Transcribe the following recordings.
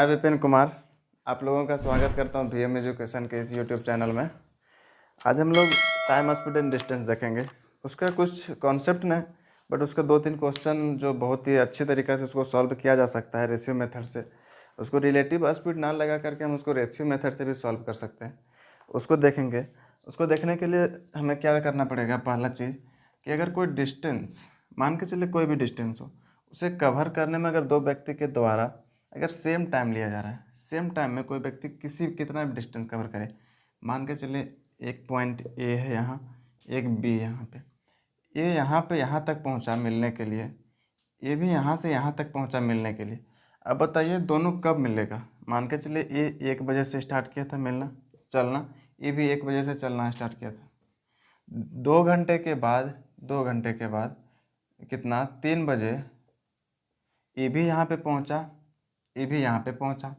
मैं विपिन कुमार आप लोगों का स्वागत करता हूं वीएम एजुकेशन के इस यूट्यूब चैनल में। आज हम लोग टाइम, स्पीड एंड डिस्टेंस देखेंगे। उसका कुछ कॉन्सेप्ट नहीं, बट उसका 2-3 क्वेश्चन जो बहुत ही अच्छी तरीक़े से उसको सॉल्व किया जा सकता है रेशियो मेथड से। उसको रिलेटिव स्पीड ना लगा करके हम उसको रेशियो मेथड से भी सॉल्व कर सकते हैं। उसको देखेंगे। उसको देखने के लिए हमें क्या करना पड़ेगा, पहला चीज़ कि अगर कोई डिस्टेंस, मान के चलिए कोई भी डिस्टेंस हो, उसे कवर करने में अगर दो व्यक्ति के द्वारा अगर सेम टाइम लिया जा रहा है, सेम टाइम में कोई व्यक्ति कितना भी डिस्टेंस कवर करे, मान के चलिए एक पॉइंट ए है यहाँ, एक बी यहाँ पे, ए यहाँ पे यहाँ तक पहुँचा मिलने के लिए, ये भी यहाँ से यहाँ तक पहुँचा मिलने के लिए। अब बताइए दोनों कब मिलेगा। मान के चलिए ए 1 बजे से स्टार्ट किया था मिलना चलना, ये भी 1 बजे से चलना स्टार्ट किया था। 2 घंटे के बाद कितना, 3 बजे ये भी यहाँ पे पहुँचा, ये भी यहाँ पे पहुँचा।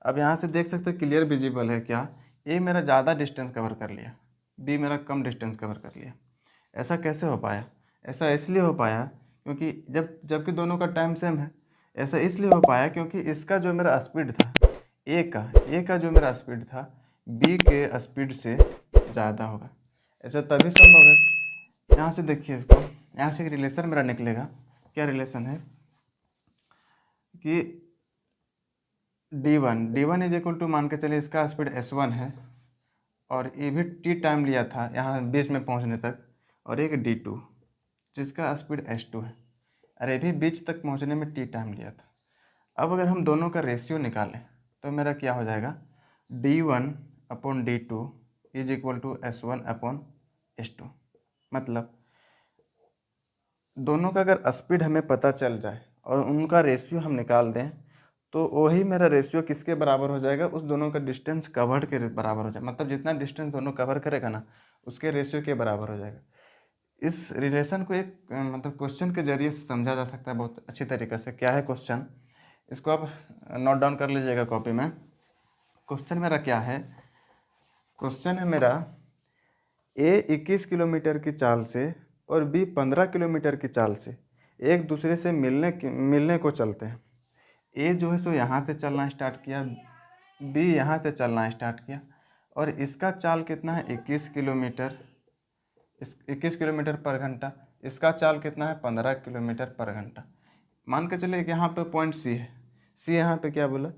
अब यहाँ से देख सकते हैं क्लियर विजिबल है क्या, ए मेरा ज़्यादा डिस्टेंस कवर कर लिया, बी मेरा कम डिस्टेंस कवर कर लिया। ऐसा कैसे हो पाया? ऐसा इसलिए हो पाया क्योंकि जबकि दोनों का टाइम सेम है। ऐसा इसलिए हो पाया क्योंकि इसका जो मेरा स्पीड था, ए का जो मेरा स्पीड था, बी के स्पीड से ज़्यादा होगा। ऐसा तभी संभव है। यहाँ से देखिए इसको, यहाँ से एक रिलेशन मेरा निकलेगा। क्या रिलेशन है कि d1 इज इक्वल टू, मान के चलिए इसका स्पीड s1 है और ये भी t टाइम लिया था यहाँ बीच में पहुँचने तक, और एक d2 जिसका स्पीड s2 है, अरे भी बीच तक पहुँचने में t टाइम लिया था। अब अगर हम दोनों का रेशियो निकालें तो मेरा क्या हो जाएगा, d1/d2 is equal to s1/s2। मतलब दोनों का अगर स्पीड हमें पता चल जाए और उनका रेशियो हम निकाल दें तो वही मेरा रेशियो किसके बराबर हो जाएगा, उस दोनों का डिस्टेंस कवर्ड के बराबर हो जाएगा। मतलब जितना डिस्टेंस दोनों कवर करेगा ना, उसके रेशियो के बराबर हो जाएगा। इस रिलेशन को एक मतलब क्वेश्चन के जरिए से समझा जा सकता है बहुत अच्छी तरीके से। क्या है क्वेश्चन, इसको आप नोट डाउन कर लीजिएगा कॉपी में। क्वेश्चन मेरा क्या है, क्वेश्चन है मेरा ए 21 किलोमीटर की चाल से और बी 15 किलोमीटर की चाल से एक दूसरे से मिलने को चलते हैं। ए जो है सो यहाँ से चलना स्टार्ट किया, बी यहाँ से चलना स्टार्ट किया, और इसका चाल कितना है 21 किलोमीटर, 21 किलोमीटर पर घंटा। इसका चाल कितना है 15 किलोमीटर पर घंटा। मान के चलिए यहाँ पे पॉइंट सी है, सी यहाँ पे क्या बोला,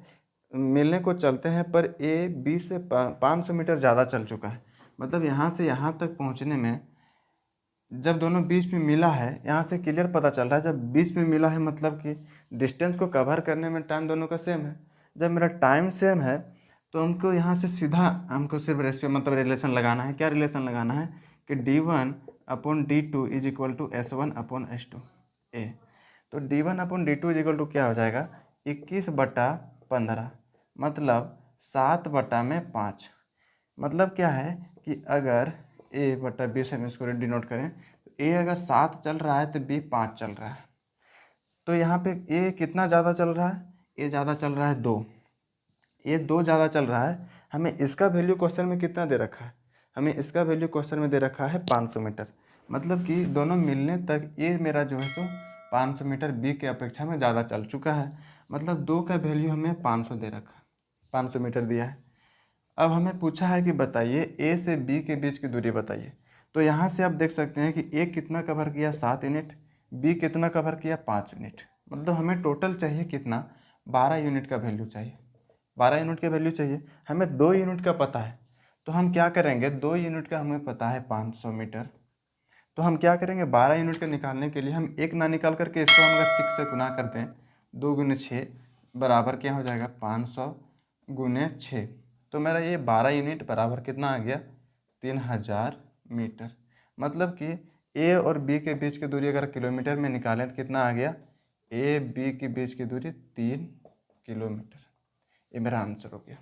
मिलने को चलते हैं, पर ए बी से 500 मीटर ज़्यादा चल चुका है। मतलब यहाँ से यहाँ तक पहुँचने में जब दोनों बीच में मिला है, यहाँ से क्लियर पता चल रहा है जब बीच में मिला है मतलब कि डिस्टेंस को कवर करने में टाइम दोनों का सेम है। जब मेरा टाइम सेम है तो हमको यहाँ से सीधा हमको सिर्फ रेशियो मतलब रिलेशन लगाना है। क्या रिलेशन लगाना है कि d1/d2 is equal to s1/s2 ए। तो d1/d2 इज इक्वल टू क्या हो जाएगा, 21/15, मतलब 7/5। मतलब क्या है कि अगर a/b से हम इसको डिनोट करें तो a अगर 7 चल रहा है तो b 5 चल रहा है। तो यहाँ पे a कितना ज़्यादा चल रहा है, a ज़्यादा चल रहा है 2, a 2 ज़्यादा चल रहा है। हमें इसका वैल्यू क्वेश्चन में कितना दे रखा है, हमें इसका वैल्यू क्वेश्चन में दे रखा है 500 मीटर। मतलब कि दोनों मिलने तक a मेरा जो है तो 500 मीटर b के अपेक्षा में ज़्यादा चल चुका है। मतलब 2 का वैल्यू हमें 500 दे रखा, 500 मीटर दिया है। अब हमें पूछा है कि बताइए ए से बी के बीच की दूरी बताइए। तो यहाँ से आप देख सकते हैं कि ए कितना कवर किया 7 यूनिट, बी कितना कवर किया 5 यूनिट। मतलब हमें टोटल चाहिए कितना, 12 यूनिट का वैल्यू चाहिए, 12 यूनिट का वैल्यू चाहिए। हमें 2 यूनिट का पता है, तो हम क्या करेंगे, 2 यूनिट का हमें पता है 500 मीटर। तो हम क्या करेंगे, 12 यूनिट का निकालने के लिए हम एक ना निकाल करके इसको हम अगर 6 से गुना करते हैं, 2 × 6 बराबर क्या हो जाएगा 500 × 6। तो मेरा ये 12 यूनिट बराबर कितना आ गया, 3000 मीटर। मतलब कि ए और बी के बीच की दूरी अगर किलोमीटर में निकालें तो कितना आ गया, ए बी के बीच की दूरी 3 किलोमीटर। ये मेरा आंसर हो गया।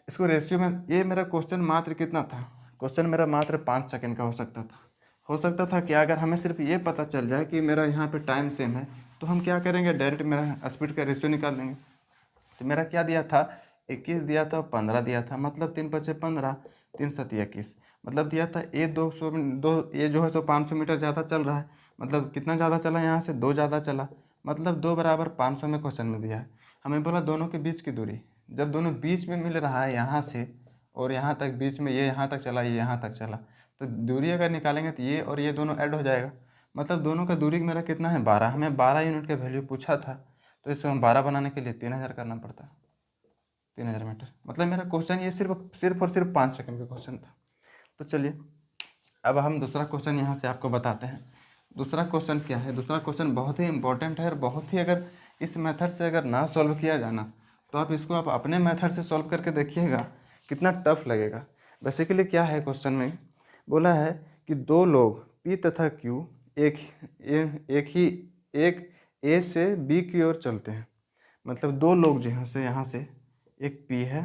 इसको रेशियो में, ये मेरा क्वेश्चन मात्र कितना था, क्वेश्चन मेरा मात्र 5 सेकंड का हो सकता था कि अगर हमें सिर्फ ये पता चल जाए कि मेरा यहाँ पे टाइम सेम है तो हम क्या करेंगे, डायरेक्ट मेरा स्पीड का रेशियो निकाल देंगे। तो मेरा क्या दिया था, 21 दिया था, 15 दिया था, मतलब 3 × 5 = 15, 3 × 7 = 21। मतलब दिया था ए 200 ये जो है सो 500 मीटर ज़्यादा चल रहा है। मतलब कितना ज़्यादा चला, यहाँ से 2 ज़्यादा चला, मतलब 2 = 500 में क्वेश्चन में दिया है। हमें बोला दोनों के बीच की दूरी, जब दोनों बीच में मिल रहा है यहाँ से और यहाँ तक, बीच में ये यहाँ तक चला, ये यहाँ तक चला, तो दूरी अगर निकालेंगे तो ये और ये दोनों ऐड हो जाएगा। मतलब दोनों का दूरी मेरा कितना है 12, हमें 12 यूनिट का वैल्यू पूछा था, तो इसको हम 12 बनाने के लिए 3000 करना पड़ता, 3000 मीटर। मतलब मेरा क्वेश्चन ये सिर्फ और सिर्फ 5 सेकंड का क्वेश्चन था। तो चलिए अब हम दूसरा क्वेश्चन यहाँ से आपको बताते हैं। दूसरा क्वेश्चन क्या है, दूसरा क्वेश्चन बहुत ही इंपॉर्टेंट है और बहुत ही, अगर इस मेथड से अगर ना सॉल्व किया जाना तो आप अपने मेथड से सॉल्व करके देखिएगा कितना टफ लगेगा। बेसिकली क्या है क्वेश्चन में, बोला है कि दो लोग P तथा Q एक A से B की ओर चलते हैं। मतलब दो लोग जो यहाँ से एक P है,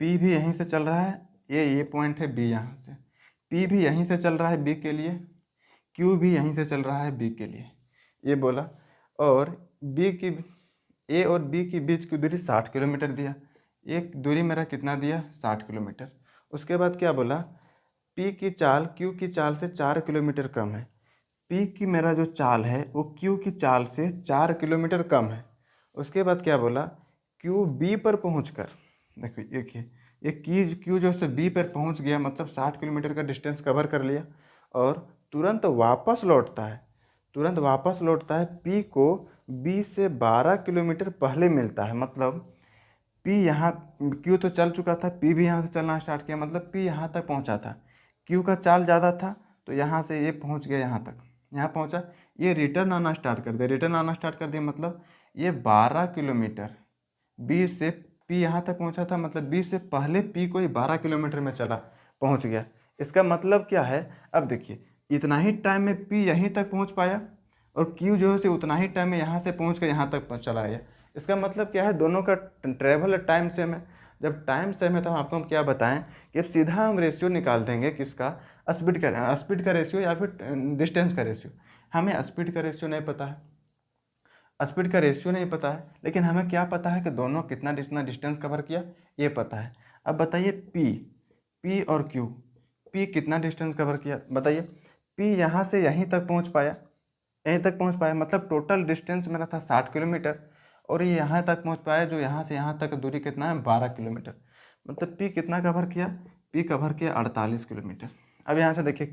P भी यहीं से चल रहा है, ये पॉइंट है B, यहाँ से P भी यहीं से चल रहा है B के लिए, Q भी यहीं से चल रहा है B के लिए, ये बोला। और A और B की बीच की दूरी 60 किलोमीटर दिया। एक दूरी मेरा कितना दिया 60 किलोमीटर। उसके बाद क्या बोला, P की चाल Q की चाल से 4 किलोमीटर कम है। P की मेरा जो चाल है वो Q की चाल से 4 किलोमीटर कम है। उसके बाद क्या बोला, Q B पर पहुंचकर, देखो देखिए ये Q जो है B पर पहुंच गया, मतलब 60 किलोमीटर का डिस्टेंस कवर कर लिया और तुरंत वापस लौटता है। P को B से 12 किलोमीटर पहले मिलता है। मतलब P यहाँ, Q तो चल चुका था, P भी यहाँ से चलना स्टार्ट किया, मतलब P यहाँ तक पहुँचा था। Q का चाल ज़्यादा था तो यहाँ से ये पहुँच गया यहाँ तक, यहाँ पहुँचा, ये रिटर्न आना स्टार्ट कर दिया। मतलब ये 12 किलोमीटर B से P यहाँ तक पहुँचा था, मतलब B से पहले P को ये 12 किलोमीटर में पहुँच गया। इसका मतलब क्या है, अब देखिए इतना ही टाइम में P यहीं तक पहुँच पाया और Q जो है से उतना ही टाइम में यहाँ से पहुँच कर यहाँ तक चला गया। इसका मतलब क्या है, दोनों का ट्रैवल टाइम सेम है। जब टाइम सेम है तो आपको हम क्या बताएं कि अब सीधा हम रेशियो निकाल देंगे किसका, स्पीड का रेशियो या फिर डिस्टेंस का रेशियो। हमें स्पीड का रेशियो नहीं पता है, लेकिन हमें क्या पता है कि दोनों कितना डिस्टेंस कवर किया ये पता है। अब बताइए P और Q, P कितना डिस्टेंस कवर किया बताइए। P यहाँ से यहीं तक पहुँच पाया, मतलब टोटल डिस्टेंस मेरा था 60 किलोमीटर और ये यहाँ तक पहुँच पाया, जो यहाँ से यहाँ तक दूरी कितना है 12 किलोमीटर। मतलब P कितना कवर किया, P कवर किया 48 किलोमीटर। अब यहाँ से देखिए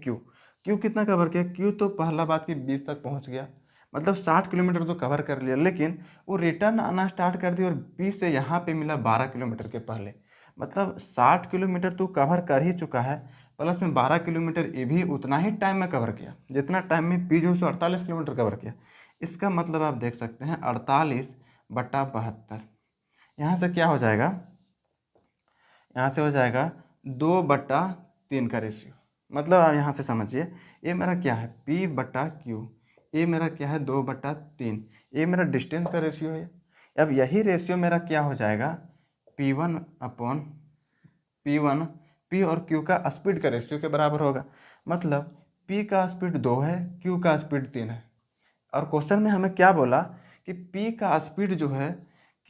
Q कितना कवर किया, Q तो पहला बात कि 20 तक पहुँच गया, मतलब 60 किलोमीटर तो कवर कर लिया, लेकिन वो रिटर्न आना स्टार्ट कर दिया और 20 से यहाँ पे मिला 12 किलोमीटर के पहले। मतलब 60 किलोमीटर तो कवर कर ही चुका है, प्लस में 12 किलोमीटर ये भी उतना ही टाइम में कवर किया जितना टाइम में P जो 48 किलोमीटर कवर किया। इसका मतलब आप देख सकते हैं 48/72। यहाँ से क्या हो जाएगा, यहाँ से हो जाएगा 2/3 का रेशियो। मतलब आप यहाँ से समझिए ये मेरा क्या है P/Q, ये मेरा क्या है 2/3, ये मेरा डिस्टेंस का रेशियो है। अब यही रेशियो मेरा क्या हो जाएगा P और Q का स्पीड का रेशियो के बराबर होगा। मतलब P का स्पीड 2 है, Q का स्पीड 3 है। और क्वेश्चन में हमें क्या बोला कि P का स्पीड जो है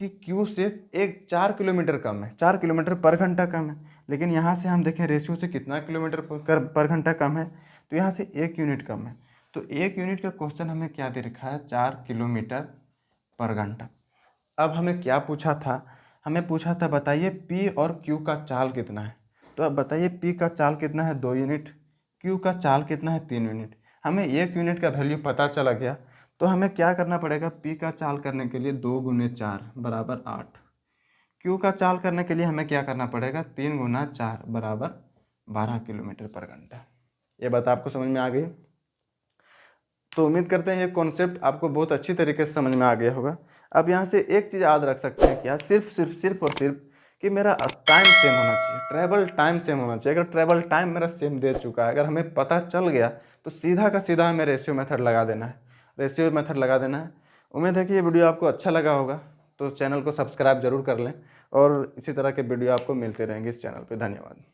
कि Q से 4 किलोमीटर कम है, 4 किलोमीटर पर घंटा कम है। लेकिन यहाँ से हम देखें रेशियो से कितना किलोमीटर पर घंटा कम है, तो यहाँ से 1 यूनिट कम है। तो 1 यूनिट का क्वेश्चन हमें क्या दे रखा है 4 किलोमीटर पर घंटा। अब हमें क्या पूछा था, हमें पूछा था बताइए P और Q का चाल कितना है। तो अब बताइए P का चाल कितना है 2 यूनिट, Q का चाल कितना है 3 यूनिट। हमें 1 यूनिट का वैल्यू पता चला गया, तो हमें क्या करना पड़ेगा, P का चाल करने के लिए 2 × 4 = 8। Q का चाल करने के लिए हमें क्या करना पड़ेगा 3 × 4 = 12 किलोमीटर पर घंटा। ये बात आपको समझ में आ गई। तो उम्मीद करते हैं ये कॉन्सेप्ट आपको बहुत अच्छी तरीके से समझ में आ गया होगा। अब यहाँ से एक चीज़ याद रख सकते हैं क्या, सिर्फ और सिर्फ कि मेरा टाइम सेम होना चाहिए, ट्रैवल टाइम सेम होना चाहिए। अगर ट्रैवल टाइम मेरा सेम दे चुका है, अगर हमें पता चल गया तो सीधा का सीधा हमें रेशियो मेथड लगा देना है। उम्मीद है कि ये वीडियो आपको अच्छा लगा होगा, तो चैनल को सब्सक्राइब जरूर कर लें और इसी तरह के वीडियो आपको मिलते रहेंगे इस चैनल पर। धन्यवाद।